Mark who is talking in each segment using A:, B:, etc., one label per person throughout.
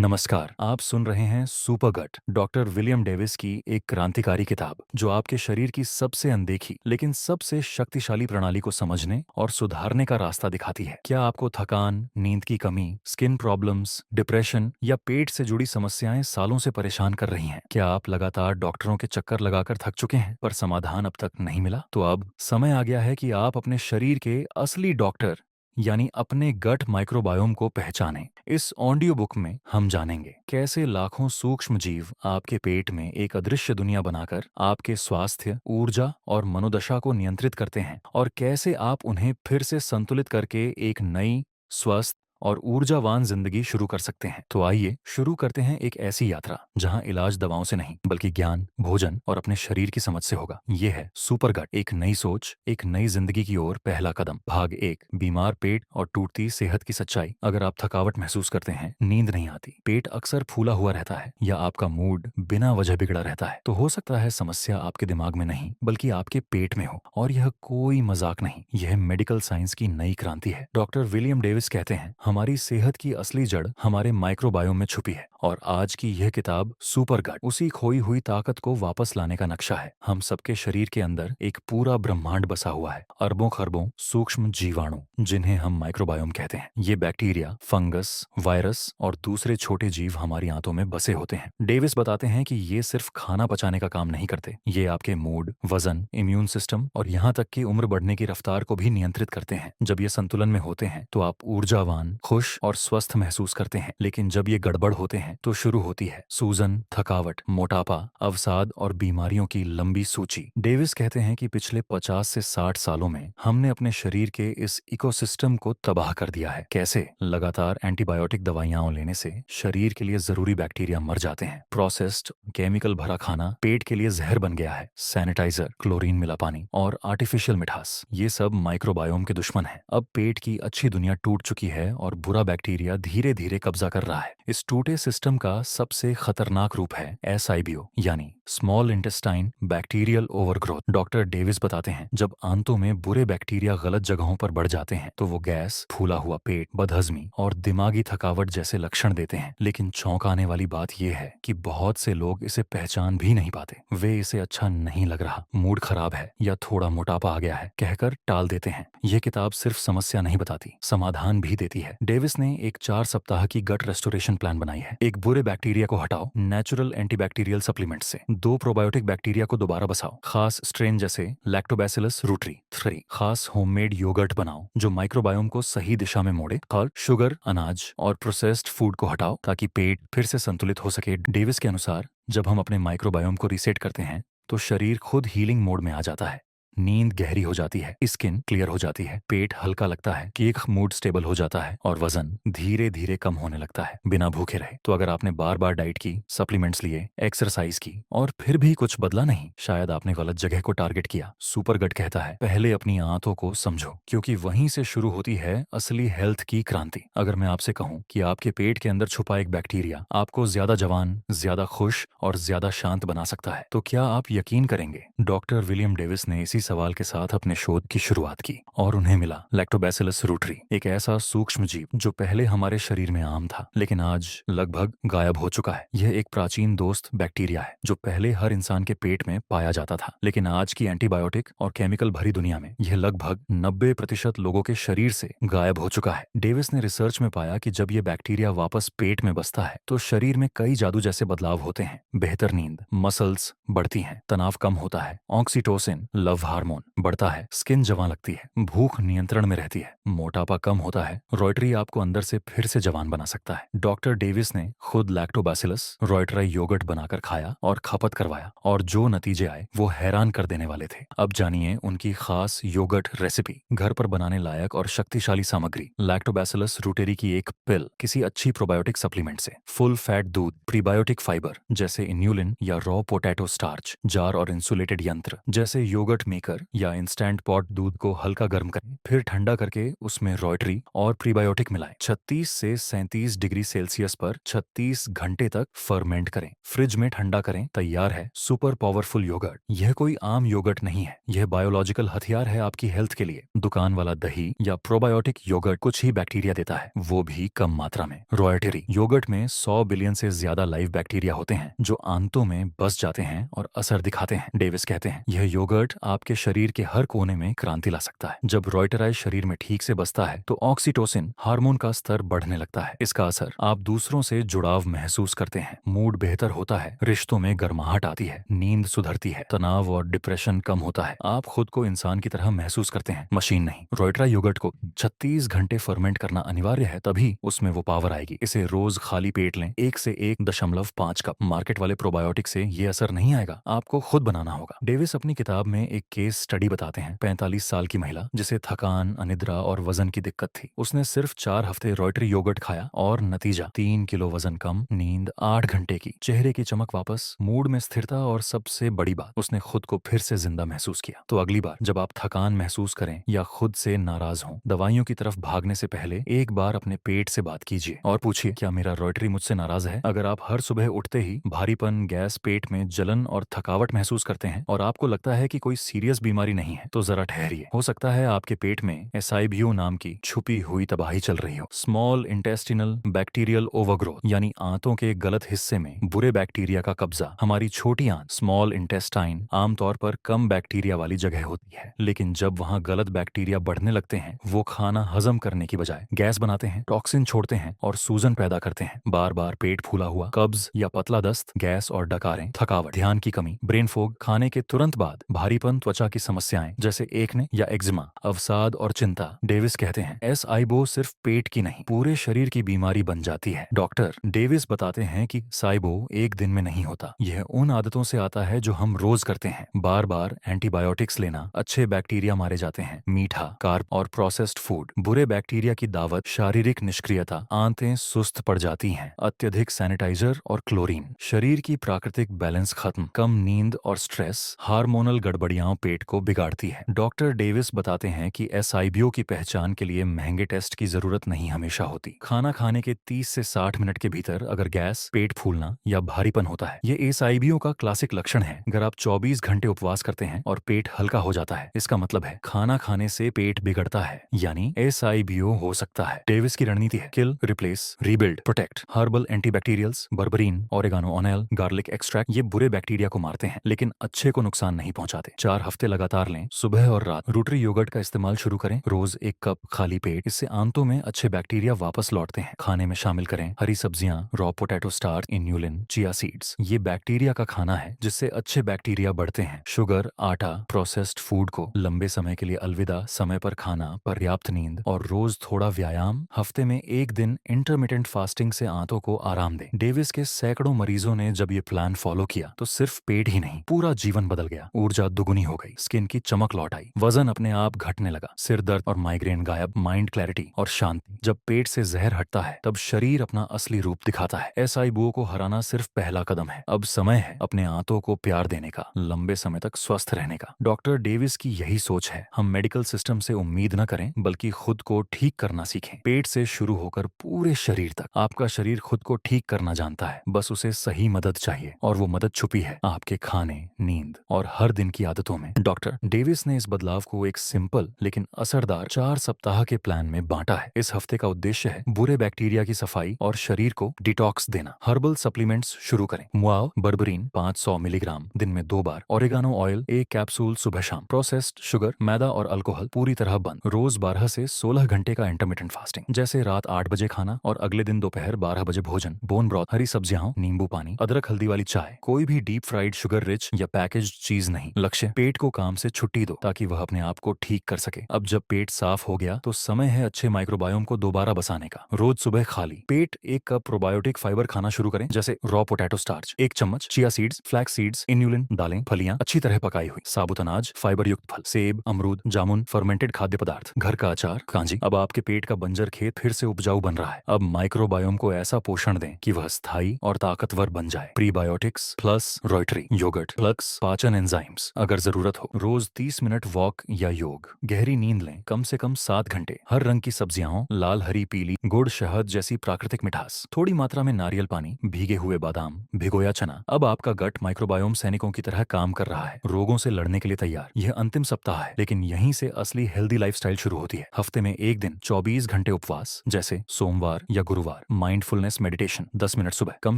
A: नमस्कार, आप सुन रहे हैं सुपर गट, डॉक्टर विलियम डेविस की एक क्रांतिकारी किताब जो आपके शरीर की सबसे अनदेखी लेकिन सबसे शक्तिशाली प्रणाली को समझने और सुधारने का रास्ता दिखाती है। क्या आपको थकान, नींद की कमी, स्किन प्रॉब्लम्स, डिप्रेशन या पेट से जुड़ी समस्याएं सालों से परेशान कर रही हैं? क्या आप लगातार डॉक्टरों के चक्कर लगाकर थक चुके हैं पर समाधान अब तक नहीं मिला? तो अब समय आ गया है कि आप अपने शरीर के असली डॉक्टर यानी अपने गट माइक्रोबायोम को पहचानें। इस ऑडियो बुक में हम जानेंगे कैसे लाखों सूक्ष्म जीव आपके पेट में एक अदृश्य दुनिया बनाकर आपके स्वास्थ्य, ऊर्जा और मनोदशा को नियंत्रित करते हैं और कैसे आप उन्हें फिर से संतुलित करके एक नई, स्वस्थ और ऊर्जावान जिंदगी शुरू कर सकते हैं। तो आइए शुरू करते हैं एक ऐसी यात्रा जहां इलाज दवाओं से नहीं बल्कि ज्ञान, भोजन और अपने शरीर की समझ से होगा। ये है सुपर गट, एक नई सोच, एक नई जिंदगी की ओर पहला कदम। भाग 1, बीमार पेट और टूटती सेहत की सच्चाई। अगर आप थकावट महसूस करते हैं, नींद नहीं आती, पेट अक्सर फूला हुआ रहता है या आपका मूड बिना वजह बिगड़ा रहता है, तो हो सकता है समस्या आपके दिमाग में नहीं बल्कि आपके पेट में हो। और यह कोई मजाक नहीं, यह मेडिकल साइंस की नई क्रांति है। डॉक्टर विलियम डेविस कहते हैं, हमारी सेहत की असली जड़ हमारे माइक्रोबायोम में छुपी है और आज की यह किताब सुपर गट उसी खोई हुई ताकत को वापस लाने का नक्शा है। हम सबके शरीर के अंदर एक पूरा ब्रह्मांड बसा हुआ है, अरबों खरबों सूक्ष्म जीवाणु जिन्हें हम माइक्रोबायोम कहते हैं। ये बैक्टीरिया, फंगस, वायरस और दूसरे छोटे जीव हमारी आंतों में बसे होते हैं। डेविस बताते हैं कि ये सिर्फ खाना पचाने का काम नहीं करते, ये आपके मूड, वजन, इम्यून सिस्टम और यहाँ तक कि उम्र बढ़ने की रफ्तार को भी नियंत्रित करते हैं। जब ये संतुलन में होते हैं तो आप ऊर्जावान, खुश और स्वस्थ महसूस करते हैं, लेकिन जब ये गड़बड़ होते हैं तो शुरू होती है सूजन, थकावट, मोटापा, अवसाद और बीमारियों की लंबी सूची। डेविस कहते हैं कि पिछले 50 से 60 सालों में हमने अपने शरीर के इस इकोसिस्टम को तबाह कर दिया है। कैसे? लगातार एंटीबायोटिक दवाइयां लेने से शरीर के लिए जरूरी बैक्टीरिया मर जाते हैं। प्रोसेस्ड, केमिकल भरा खाना पेट के लिए जहर बन गया है। सैनिटाइजर, क्लोरीन मिला पानी और आर्टिफिशियल मिठास, ये सब माइक्रोबायोम के दुश्मन है। अब पेट की अच्छी दुनिया टूट चुकी है और बुरा बैक्टीरिया धीरे धीरे कब्जा कर रहा है। इस टूटे सिस्टम का सबसे खतरनाक रूप है SIBO यानी small intestine bacterial overgrowth. Doctor Davis बताते हैं, जब आंतों में बुरे बैक्टीरिया गलत जगहों पर बढ़ जाते हैं तो वो गैस, फूला हुआ पेट, बदहजमी और दिमागी थकावट जैसे लक्षण देते हैं। लेकिन चौंकाने वाली बात यह है कि बहुत से लोग इसे पहचान भी नहीं पाते। वे इसे अच्छा नहीं लग रहा, मूड खराब है या थोड़ा मोटापा आ गया है कहकर टाल देते हैं। यह किताब सिर्फ समस्या नहीं बताती, समाधान भी देती है। डेविस ने एक 4 सप्ताह की गट रेस्टोरेशन प्लान बनाई है। एक बुरे बैक्टीरिया को हटाओ नेचुरल एंटीबैक्टीरियल सप्लीमेंट से, 2 प्रोबायोटिक बैक्टीरिया को दोबारा बसाओ, खास स्ट्रेन जैसे लैक्टोबैसिलस रूटरी। 3 खास होममेड योगर्ट बनाओ जो माइक्रोबायोम को सही दिशा में मोड़े। और शुगर, अनाज और प्रोसेस्ड फूड को हटाओ ताकि पेट फिर से संतुलित हो सके। डेविस के अनुसार जब हम अपने माइक्रोबायोम को रीसेट करते हैं तो शरीर खुद हीलिंग मोड में आ जाता है। नींद गहरी हो जाती है, स्किन क्लियर हो जाती है, पेट हल्का लगता है, केक मूड स्टेबल हो जाता है और वजन धीरे धीरे कम होने लगता है बिना भूखे रहे। तो अगर आपने बार बार डाइट की, सप्लीमेंट्स लिए, एक्सरसाइज की और फिर भी कुछ बदला नहीं, शायद आपने गलत जगह को टारगेट किया। सुपर गट कहता है, पहले अपनी आंतों को समझो, क्योंकि वहीं से शुरू होती है असली हेल्थ की क्रांति। अगर मैं आपसे कहूं कि आपके पेट के अंदर छुपा एक बैक्टीरिया आपको ज्यादा जवान, ज्यादा खुश और ज्यादा शांत बना सकता है, तो क्या आप यकीन करेंगे? डॉक्टर विलियम डेविस ने इसी सवाल के साथ अपने शोध की शुरुआत की और उन्हें मिला लैक्टोबैसिलस रूटरी, एक ऐसा सूक्ष्म जीव जो पहले हमारे शरीर में आम था लेकिन आज लगभग गायब हो चुका है। यह एक प्राचीन दोस्त बैक्टीरिया है जो पहले हर इंसान के पेट में पाया जाता था, लेकिन आज की एंटीबायोटिक और केमिकल भरी दुनिया में यह लगभग 90% लोगों के शरीर से गायब हो चुका है। डेविस ने रिसर्च में पाया कि जब यह बैक्टीरिया वापस पेट में बसता है तो शरीर में कई जादू जैसे बदलाव होते हैं। बेहतर नींद, मसल्स बढ़ती हैं, तनाव कम होता है, ऑक्सीटोसिन लव हार्मोन बढ़ता है, स्किन जवान लगती है, भूख नियंत्रण में रहती है, मोटापा कम होता है, रॉयटरी आपको अंदर से फिर से जवान बना सकता है। डॉक्टर डेविस ने खुद लैक्टोबैसिलस रॉयटराई योगर्ट बनाकर खाया और खपत करवाया और जो नतीजे आए वो हैरान कर देने वाले थे। अब जानिए उनकी खास योगर्ट रेसिपी, घर पर बनाने लायक और शक्तिशाली सामग्री, लैक्टोबैसिलस रूटेरी की एक पिल, किसी अच्छी प्रोबायोटिक सप्लीमेंट से, फुल फैट दूध, प्रीबायोटिक फाइबर जैसे इन्यूलिन या रॉ पोटैटो स्टार्च, जार और इंसुलेटेड यंत्र जैसे योगर्ट मेकिंग पीकर या इंस्टेंट पॉट दूध को हल्का गर्म करें, फिर ठंडा करके उसमें रॉयटरी और प्रीबायोटिक मिलाएं। 36 से 37 डिग्री सेल्सियस पर 36 घंटे तक फर्मेंट करें, फ्रिज में ठंडा करें। तैयार है सुपर पावरफुल योगर्ट। यह कोई आम योगर्ट नहीं है, यह बायोलॉजिकल हथियार है आपकी हेल्थ के लिए। दुकान वाला दही या प्रोबायोटिक योगर्ट कुछ ही बैक्टीरिया देता है, वो भी कम मात्रा में। रॉयटरी योगर्ट में 100 बिलियन से ज्यादा लाइव बैक्टीरिया होते हैं जो आंतों में बस जाते हैं और असर दिखाते हैं। डेविस कहते हैं यह योगर्ट आपके शरीर के हर कोने में क्रांति ला सकता है। जब रॉयटराइज शरीर में ठीक से बसता है तो ऑक्सीटोसिन हार्मोन का स्तर बढ़ने लगता है। इसका असर आप दूसरों से जुड़ाव महसूस करते हैं, मूड बेहतर होता है, रिश्तों में गर्माहट आती है, नींद सुधरती है, तनाव और डिप्रेशन कम होता है। आप खुद को इंसान की तरह महसूस करते हैं, मशीन नहीं। रॉयटरा योगर्ट को 36 घंटे फर्मेंट करना अनिवार्य है, तभी उसमें वो पावर आएगी। इसे रोज खाली पेट लें, 1 से 1.5 कप। मार्केट वाले प्रोबायोटिक से ये असर नहीं आएगा, आपको खुद बनाना होगा। डेविस अपनी किताब में एक केस स्टडी बताते हैं। 45 साल की महिला जिसे थकान, अनिद्रा और वजन की दिक्कत थी, उसने सिर्फ 4 हफ्ते रॉयटरी योगर्ट खाया और नतीजा 3 किलो वजन कम, नींद 8 घंटे की, चेहरे की चमक वापस, मूड में स्थिरता और सबसे बड़ी बात, उसने खुद को फिर से जिंदा महसूस किया। तो अगली बार जब आप थकान महसूस करें या खुद से नाराज हों, दवाइयों की तरफ भागने से पहले एक बार अपने पेट से बात कीजिए और पूछिए क्या मेरा रॉयटरी मुझसे नाराज है। अगर आप हर सुबह उठते ही भारीपन, गैस, पेट में जलन और थकावट महसूस करते हैं और आपको लगता है कि कोई सीरियस बीमारी नहीं है, तो जरा ठहरिए। हो सकता है आपके पेट में एसाइबियो नाम की छुपी हुई तबाही चल रही हो। स्मॉल इंटेस्टिनल बैक्टीरियल ओवरग्रोथ, यानी आंतों के गलत हिस्से में बुरे बैक्टीरिया का कब्जा। हमारी छोटी आंत स्मॉल इंटेस्टाइन आमतौर पर कम बैक्टीरिया वाली जगह होती है, लेकिन जब वहाँ गलत बैक्टीरिया बढ़ने लगते हैं, वो खाना हजम करने की बजाय गैस बनाते हैं, टॉक्सिन छोड़ते हैं और सूजन पैदा करते हैं। बार बार पेट फूला हुआ, कब्ज या पतला दस्त, गैस और डकारें, थकावट, ध्यान की कमी, ब्रेन फोग, खाने के तुरंत बाद भारीपन, त्वचा की समस्याएं जैसे एक्ने या एक्जिमा, अवसाद और चिंता। डेविस कहते हैं एसआईबो सिर्फ पेट की नहीं, पूरे शरीर की बीमारी बन जाती है। डॉक्टर डेविस बताते हैं कि साइबो एक दिन में नहीं होता, यह उन आदतों से आता है जो हम रोज करते हैं। बार बार एंटीबायोटिक्स लेना, अच्छे बैक्टीरिया मारे जाते हैं, मीठा, कार्ब और प्रोसेस्ड फूड, बुरे बैक्टीरिया की दावत, शारीरिक निष्क्रियता, आंतें सुस्त पड़ जाती हैं, अत्यधिक सैनिटाइजर और क्लोरीन, शरीर की प्राकृतिक बैलेंस खत्म, कम नींद और स्ट्रेस, हार्मोनल गड़बड़ियां पेट को बिगाड़ती है। डॉक्टर डेविस बताते हैं कि एसआईबीओ की पहचान के लिए महंगे टेस्ट की जरूरत नहीं हमेशा होती। खाना खाने के 30 से 60 मिनट के भीतर अगर गैस, पेट फूलना या भारीपन होता है, ये एसआईबीओ का क्लासिक लक्षण है। अगर आप 24 घंटे उपवास करते हैं और पेट हल्का हो जाता है, इसका मतलब है खाना खाने से पेट बिगड़ता है, यानी एसआईबीओ हो सकता है। डेविस की रणनीति है kill, replace, rebuild, protect. Herbal antibacterials, berberine, oregano oil, garlic extract, ये बुरे बैक्टीरिया को मारते हैं लेकिन अच्छे को नुकसान नहीं पहुंचाते। 4 हफ्ते लगातार लें, सुबह और रात। रूटरी योगर्ट का इस्तेमाल शुरू करें, रोज 1 कप खाली पेट। इससे आंतों में अच्छे बैक्टीरिया वापस लौटते हैं। खाने में शामिल करें हरी सब्जियां, raw potato starch, inulin, chia seeds. ये बैक्टीरिया का खाना है जिससे अच्छे बैक्टीरिया बढ़ते हैं। शुगर, आटा, प्रोसेस्ड फूड को लंबे समय के लिए अलविदा। समय पर खाना, पर्याप्त नींद और रोज थोड़ा व्यायाम। हफ्ते में 1 दिन इंटरमिटेंट फास्टिंग से आंतों को आराम दें। डेविस के सैकड़ों मरीजों ने जब ये प्लान फॉलो किया तो सिर्फ पेट ही नहीं, पूरा जीवन बदल गया। ऊर्जा दुगुनी हो गई, स्किन की चमक लौट आई, वजन अपने आप घटने लगा, सिर दर्द और माइग्रेन गायब, माइंड क्लैरिटी और शांति। जब पेट से जहर हटता है तब शरीर अपना असली रूप दिखाता है। एसआईबीओ को हराना सिर्फ पहला कदम है। अब समय है अपने आंतों को प्यार देने का, लंबे समय तक स्वस्थ रहने का। डॉक्टर डेविस की यही सोच है। हम मेडिकल सिस्टम से उम्मीद न करें, बल्कि खुद को ठीक करना सीखें। पेट से शुरू होकर पूरे शरीर तक। आपका शरीर खुद को ठीक करना जानता है, बस उसे सही मदद चाहिए, और वो मदद छुपी है आपके खाने, नींद और हर दिन की आदतों में। डॉक्टर डेविस ने इस बदलाव को एक सिंपल लेकिन असरदार 4 सप्ताह के प्लान में बांटा है। इस हफ्ते का उद्देश्य है बुरे बैक्टीरिया की सफाई और शरीर को डिटॉक्स देना। हर्बल सप्लीमेंट्स शुरू करें। मुआव बर्बरीन 500 मिलीग्राम दिन में 2 बार, ओरेगानो ऑयल 1 कैप्सूल सुबह शाम। प्रोसेस्ड शुगर, मैदा और अल्कोहल पूरी तरह बंद। रोज 12 से 16 घंटे का इंटरमिटेंट फास्टिंग, जैसे रात 8 बजे खाना और अगले दिन दोपहर 12 बजे भोजन। बोन ब्रॉथ, हरी सब्जियां, नींबू पानी, अदरक हल्दी वाली चाय, कोई भी डीप फ्राइड, शुगर रिच या पैकेज्ड चीज नहीं। लक्ष्य पेट को काम से छुट्टी दो ताकि वह अपने आप को ठीक कर सके। अब जब पेट साफ हो गया तो समय है अच्छे माइक्रोबायोम को दोबारा बसाने का। रोज सुबह खाली पेट 1 कप प्रोबायोटिक फाइबर खाना शुरू करें, जैसे रॉ पोटैटो स्टार्च, 1 चम्मच, chia seeds, flax seeds, inulin, दालें, फलियां अच्छी तरह पकाई हुई, साबुत अनाज, फाइबर युक्त फल, सेब, अमरूद, जामुन, फर्मेंटेड खाद्य पदार्थ, घर का अचार, कांजी। अब आपके पेट का बंजर खेत फिर से उपजाऊ बन रहा है। अब माइक्रोबायोम को ऐसा पोषण दें कि वह स्थायी और ताकतवर बन जाए। प्रीबायोटिक्स प्लस रॉयटरी योगर्ट प्लस पाचन एंजाइम्स। अगर जरूरत आदत हो। रोज 30 मिनट वॉक या योग, गहरी नींद लें, कम से कम 7 घंटे, हर रंग की सब्जियां हों, लाल हरी पीली, गुड़ शहद जैसी प्राकृतिक मिठास, थोड़ी मात्रा में नारियल पानी, भीगे हुए बादाम, भिगोया चना। अब आपका गट माइक्रोबायोम सैनिकों की तरह काम कर रहा है, रोगों से लड़ने के लिए तैयार। यह अंतिम सप्ताह है, लेकिन यहीं से असली हेल्दी लाइफस्टाइल शुरू होती है। हफ्ते में एक दिन 24 घंटे उपवास, जैसे सोमवार या गुरुवार, माइंडफुलनेस मेडिटेशन 10 मिनट सुबह, कम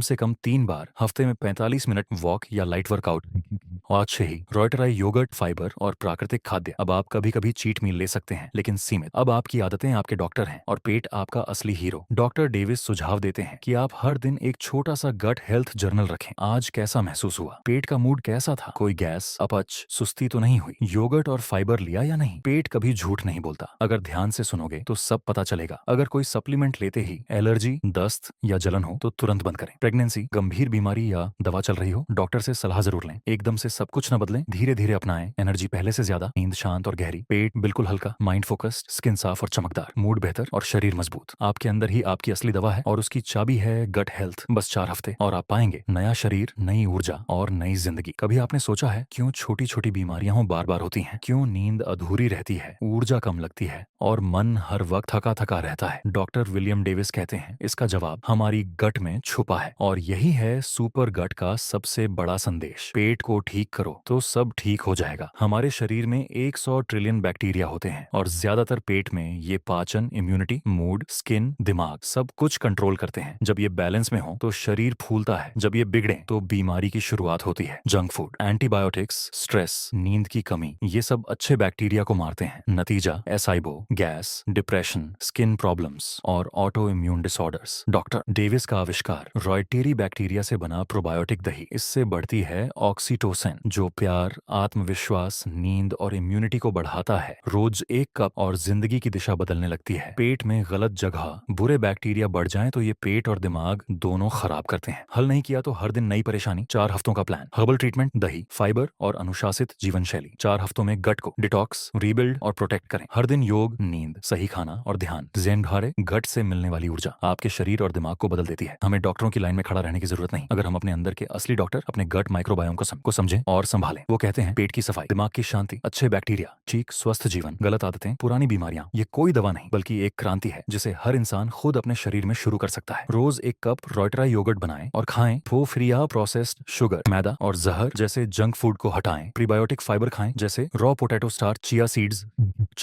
A: से कम 3 बार हफ्ते में 45 मिनट वॉक या लाइट वर्कआउट। आज से ही रॉयटराई योगर्ट, फाइबर और प्राकृतिक खाद्य। अब आप कभी कभी चीट मील ले सकते हैं, लेकिन सीमित। अब आपकी आदतें आपके डॉक्टर हैं और पेट आपका असली हीरो। डॉक्टर डेविस सुझाव देते हैं कि आप हर दिन एक छोटा सा गट हेल्थ जर्नल रखें। आज कैसा महसूस हुआ? पेट का मूड कैसा था? कोई गैस, अपच, सुस्ती तो नहीं हुई? योगर्ट और फाइबर लिया या नहीं? पेट कभी झूठ नहीं बोलता। अगर ध्यान से सुनोगे तो सब पता चलेगा। अगर कोई सप्लीमेंट लेते ही एलर्जी, दस्त या जलन हो तो तुरंत बंद करें। प्रेगनेंसी, गंभीर बीमारी या दवा चल रही हो, डॉक्टर से सलाह जरूर लें। एकदम से सब कुछ न बदलें, धीरे धीरे अपनाएं। एनर्जी पहले से ज्यादा, नींद शांत और गहरी, पेट बिल्कुल हल्का, माइंड फोकस्ड, स्किन साफ और चमकदार, मूड बेहतर और शरीर मजबूत। आपके अंदर ही आपकी असली दवा है और उसकी चाबी है गट हेल्थ। बस 4 हफ्ते और आप पाएंगे नया शरीर, नई ऊर्जा और नई जिंदगी। कभी आपने सोचा है क्यों छोटी छोटी बीमारियां बार बार होती हैं? क्यों नींद अधूरी रहती है, ऊर्जा कम लगती है और मन हर वक्त थका थका रहता है? डॉक्टर विलियम डेविस कहते हैं इसका जवाब हमारी गट में छुपा है, और यही है सुपर गट का सबसे बड़ा संदेश। पेट को ठीक करो तो सब ठीक हो जाएगा। हमारे शरीर में 100 ट्रिलियन बैक्टीरिया होते हैं और ज्यादातर पेट में ये पाचन, इम्यूनिटी, मूड, स्किन, दिमाग सब कुछ कंट्रोल करते हैं। जब ये बैलेंस में हो तो शरीर फूलता है, जब ये बिगड़े तो बीमारी की शुरुआत होती है। जंक फूड, एंटीबायोटिक्स, स्ट्रेस, नींद की कमी, ये सब अच्छे बैक्टीरिया को मारते हैं। नतीजा एसाइबो, गैस, डिप्रेशन, स्किन प्रॉब्लम्स और auto immune disorders. Doctor Davis का आविष्कार, रॉयटेरी बैक्टीरिया से बना प्रोबायोटिक दही, इससे बढ़ती है ऑक्सीटोसिन, जो प्यार, आत्मविश्वास, नींद और इम्यूनिटी को बढ़ाता है। रोज 1 कप और जिंदगी की दिशा बदलने लगती है। पेट में गलत जगह बुरे बैक्टीरिया बढ़ जाएं तो ये पेट और दिमाग दोनों खराब करते हैं। हल नहीं किया तो हर दिन नई परेशानी। 4 हफ्तों का प्लान, हर्बल ट्रीटमेंट, दही, फाइबर और अनुशासित जीवन शैली। 4 हफ्तों में गट को डिटॉक्स, रीबिल्ड और प्रोटेक्ट करें। हर दिन योग, नींद, सही खाना और ध्यान। ज़ेन भारे, गट से मिलने वाली ऊर्जा आपके शरीर और दिमाग को बदल देती है। हमें डॉक्टरों की लाइन में खड़ा रहने की जरूरत नहीं, अगर हम अपने अंदर के असली डॉक्टर, अपने गट माइक्रोबायोम को समझें और संभालें। वो कहते हैं पेट की सफाई, दिमाग की शांति, अच्छे बैक्टीरिया, ठीक स्वस्थ जीवन, गलत आदतें, पुरानी बीमारियां, ये कोई दवा नहीं बल्कि एक क्रांति है जिसे हर इंसान खुद अपने शरीर में शुरू कर सकता है। रोज 1 कप रॉयटराई योगर्ट बनाएं और खाएं। फोफ्रिया, प्रोसेस्ड शुगर, मैदा और जहर जैसे जंक फूड को हटाएं। प्रीबायोटिक फाइबर खाएं जैसे raw potato starch, chia seeds.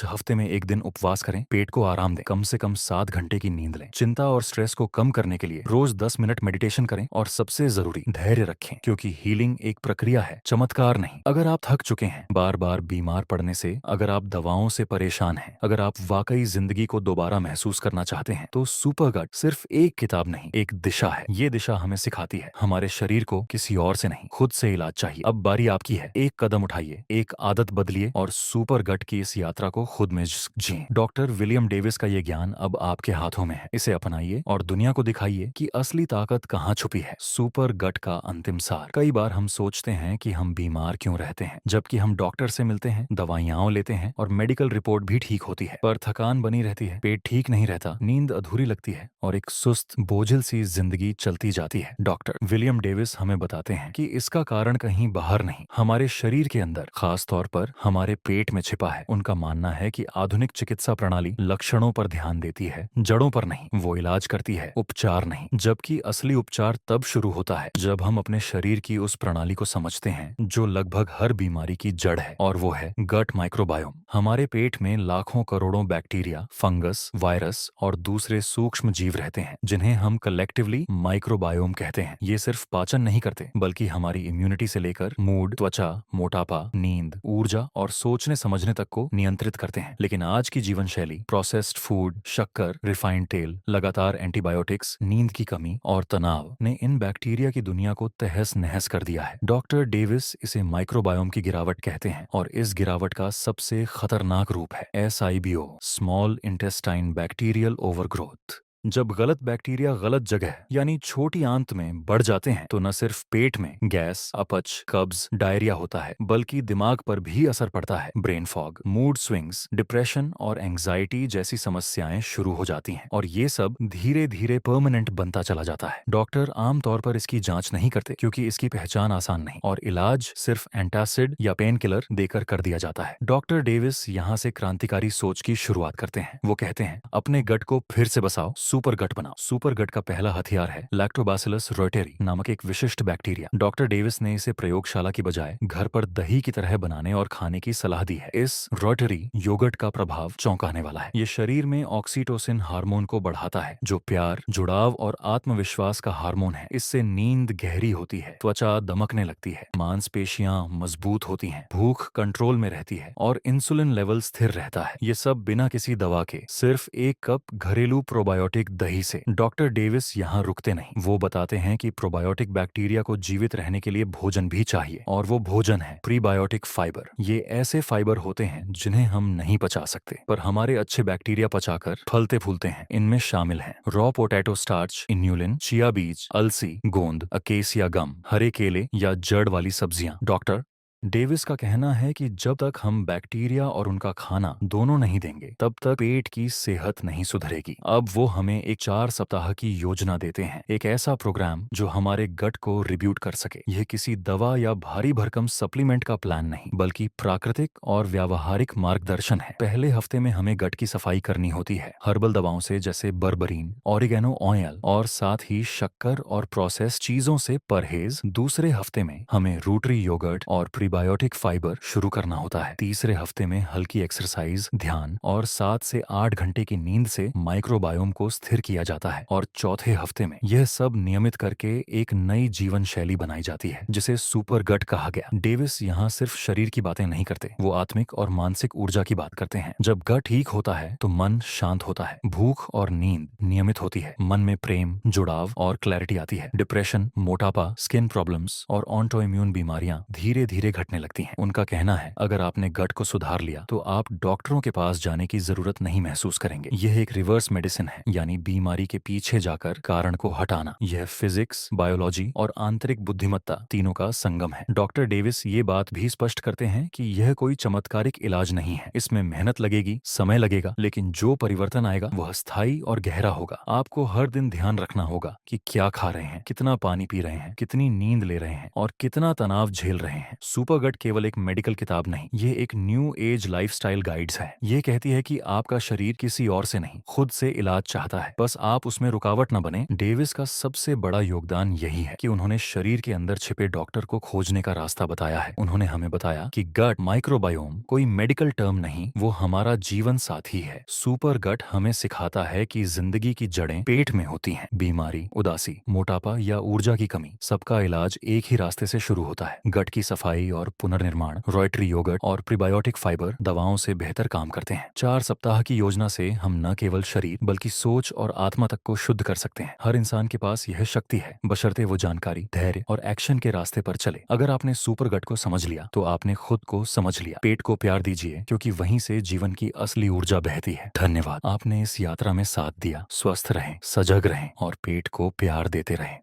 A: हफ्ते में 1 दिन उपवास करें। पेट को आराम दें, कम से कम 7 घंटे की नींद लें। चिंता और स्ट्रेस को कम करने के लिए रोज 10 मिनट मेडिटेशन करें और सबसे जरूरी धैर्य रखें, क्योंकि हीलिंग एक प्रक्रिया है, चमत्कार नहीं। अगर आप थक चुके हैं बार बार बीमार पड़ने से, अगर आप दवाओं से परेशान हैं, अगर आप वाकई जिंदगी को दोबारा महसूस करना चाहते हैं, तो सुपर गट सिर्फ एक किताब नहीं, एक दिशा है। ये दिशा हमें सिखाती है हमारे शरीर को किसी और से नहीं, खुद से इलाज चाहिए। अब बारी आपकी है, एक कदम उठाइए, एक आदत बदलिए और सुपर गट की इस यात्रा को खुद में जिए। डॉक्टर विलियम डेविस का ये ज्ञान अब आपके हाथों में है। इसे अपनाइए और दुनिया को दिखाइए कि असली ताकत कहाँ छुपी है। सुपर गट का अंतिम सार। कई बार हम सोचते हैं कि हम बीमार क्यों रहते हैं, जबकि हम डॉक्टर से मिलते हैं, दवाइयां लेते हैं और मेडिकल रिपोर्ट भी ठीक होती है, पर थकान बनी रहती है, पेट ठीक नहीं रहता, नींद अधूरी लगती है और एक सुस्त बोझिल सी जिंदगी चलती जाती है। डॉक्टर विलियम डेविस हमें बताते हैं कि इसका कारण कहीं बाहर नहीं, हमारे शरीर के अंदर, खास तौर पर हमारे पेट में छिपा है। उनका मानना है कि आधुनिक चिकित्सा प्रणाली लक्षणों पर ध्यान देती है, जड़ों पर नहीं। वो इलाज करती है, उपचार नहीं। जबकि असली उपचार तब शुरू होता है जब हम अपने शरीर की उस प्रणाली को समझते हैं जो लगभग हर बीमारी की जड़ है, और वो है गट माइक्रोबायोम। हमारे पेट में लाखों करोड़ों बैक्टीरिया, फंगस, वायरस और दूसरे सूक्ष्म जीव रहते हैं, जिन्हें हम कलेक्टिवली माइक्रोबायोम कहते हैं। ये सिर्फ पाचन नहीं करते, बल्कि हमारी इम्यूनिटी से लेकर मूड, त्वचा, मोटापा, नींद, ऊर्जा और सोचने समझने तक को नियंत्रित करते हैं। लेकिन आज की जीवन शैली, प्रोसेस्ड फूड, शक्कर, रिफाइंड तेल, लगातार एंटीबायोटिक्स, नींद की कमी और तनाव ने इन बैक्टीरिया की दुनिया को तहस नहस कर दिया है। डॉक्टर डेविस इसे माइक्रोबायोम की गिरावट कहते हैं, और इस गिरावट का सबसे खतरनाक रूप है SIBO, small intestine bacterial overgrowth. जब गलत बैक्टीरिया गलत जगह यानी छोटी आंत में बढ़ जाते हैं तो न सिर्फ पेट में गैस, अपच, कब्ज, डायरिया होता है, बल्कि दिमाग पर भी असर पड़ता है। Brain fog, mood swings, depression और एंग्जाइटी जैसी समस्याएं शुरू हो जाती हैं और ये सब धीरे धीरे परमानेंट बनता चला जाता है। डॉक्टर आमतौर पर इसकी जांच नहीं करते क्योंकि इसकी पहचान आसान नहीं और इलाज सिर्फ एंटासिड या पेन किलर देकर कर दिया जाता है। डॉक्टर डेविस यहाँ से क्रांतिकारी सोच की शुरुआत करते हैं। वो कहते हैं, अपने गट को फिर से बसाओ, सुपर गट बनाओ। सुपर गट का पहला हथियार है लैक्टोबैसिलस रोटेरी नामक एक विशिष्ट बैक्टीरिया। डॉक्टर डेविस ने इसे प्रयोगशाला की बजाय घर पर दही की तरह बनाने और खाने की सलाह दी है। इस रोटेरी योगर्ट का प्रभाव चौंकाने वाला है। ये शरीर में ऑक्सीटोसिन हार्मोन को बढ़ाता है, जो प्यार, जुड़ाव और आत्मविश्वास का हार्मोन है। इससे नींद गहरी होती है, त्वचा दमकने लगती है, मांसपेशियां मजबूत होती हैं, भूख कंट्रोल में रहती है और इंसुलिन लेवल स्थिर रहता है। ये सब बिना किसी दवा के, सिर्फ एक कप घरेलू प्रोबायोटिक दही से। डॉक्टर डेविस यहाँ रुकते नहीं। वो बताते हैं कि प्रोबायोटिक बैक्टीरिया को जीवित रहने के लिए भोजन भी चाहिए और वो भोजन है प्रीबायोटिक फाइबर। ये ऐसे फाइबर होते हैं जिन्हें हम नहीं पचा सकते, पर हमारे अच्छे बैक्टीरिया पचाकर फलते फूलते हैं। इनमें शामिल हैं raw potato starch, inulin, chia बीज, अलसी, गोंद, अकेसिया गम, हरे केले या जड़ वाली सब्जियां। डॉक्टर डेविस का कहना है कि जब तक हम बैक्टीरिया और उनका खाना दोनों नहीं देंगे, तब तक पेट की सेहत नहीं सुधरेगी। अब वो हमें एक 4 सप्ताह की योजना देते हैं, एक ऐसा प्रोग्राम जो हमारे गट को रिब्यूट कर सके। यह किसी दवा या भारी भरकम सप्लीमेंट का प्लान नहीं, बल्कि प्राकृतिक और व्यावहारिक मार्गदर्शन है। पहले हफ्ते में हमें गट की सफाई करनी होती है, हर्बल दवाओं से जैसे बर्बरीन, ऑरिगेनो ऑयल और साथ ही शक्कर और प्रोसेस चीजों से परहेज। दूसरे हफ्ते में हमें रूटरी योगर्ट और प्रीबायोटिक फाइबर शुरू करना होता है। तीसरे हफ्ते में हल्की एक्सरसाइज, ध्यान और 7 से 8 घंटे की नींद से माइक्रोबायोम को स्थिर किया जाता है और चौथे हफ्ते में यह सब नियमित करके एक नई जीवन शैली बनाई जाती है, जिसे सुपर गट कहा गया। डेविस यहाँ सिर्फ शरीर की बातें नहीं करते, वो आत्मिक और मानसिक ऊर्जा की बात करते हैं। जब गट ठीक होता है तो मन शांत होता है, भूख और नींद नियमित होती है, मन में प्रेम, जुड़ाव और क्लैरिटी आती है। डिप्रेशन, मोटापा, स्किन प्रॉब्लम्स और ऑटो इम्यून बीमारियां धीरे धीरे घटने लगती हैं। उनका कहना है, अगर आपने गट को सुधार लिया तो आप डॉक्टरों के पास जाने की जरूरत नहीं महसूस करेंगे। यह एक रिवर्स मेडिसिन है, यानी बीमारी के पीछे जाकर कारण को हटाना। यह फिजिक्स, बायोलॉजी और आंतरिक बुद्धिमत्ता तीनों का संगम है। डॉक्टर डेविस ये बात भी स्पष्ट करते हैं कि यह कोई चमत्कारिक इलाज नहीं है। इसमें मेहनत लगेगी, समय लगेगा, लेकिन जो परिवर्तन आएगा वह स्थायी और गहरा होगा। आपको हर दिन ध्यान रखना होगा कि क्या खा रहे हैं, कितना पानी पी रहे हैं, कितनी नींद ले रहे हैं और कितना तनाव झेल रहे हैं। सुपर गट केवल एक मेडिकल किताब नहीं, ये एक न्यू एज लाइफस्टाइल गाइड्स है। ये कहती है कि आपका शरीर किसी और से नहीं, खुद से इलाज चाहता है, बस आप उसमें रुकावट न बने। डेविस का सबसे बड़ा योगदान यही है कि उन्होंने शरीर के अंदर छिपे डॉक्टर को खोजने का रास्ता बताया है। उन्होंने हमें बताया कि गट माइक्रोबायोम कोई मेडिकल टर्म नहीं, वो हमारा जीवन साथी है। सुपर गट हमें सिखाता है कि जिंदगी की जड़ें पेट में होती हैं। बीमारी, उदासी, मोटापा या ऊर्जा की कमी, सबका इलाज एक ही रास्ते से शुरू होता है। गट की सफाई और पुनर्निर्माण, रोटरी योगर्ट और प्रीबायोटिक फाइबर दवाओं से बेहतर काम करते हैं। 4 सप्ताह की योजना से हम न केवल शरीर बल्कि सोच और आत्मा तक को शुद्ध कर सकते हैं। हर इंसान के पास यह शक्ति है, बशर्ते वो जानकारी, धैर्य और एक्शन के रास्ते पर चले। अगर आपने सुपर गट को समझ लिया तो आपने खुद को समझ लिया। पेट को प्यार दीजिए, क्योंकि वहीं से जीवन की असली ऊर्जा बहती है। धन्यवाद, आपने इस यात्रा में साथ दिया। स्वस्थ रहें, सजग रहें और पेट को प्यार देते रहें।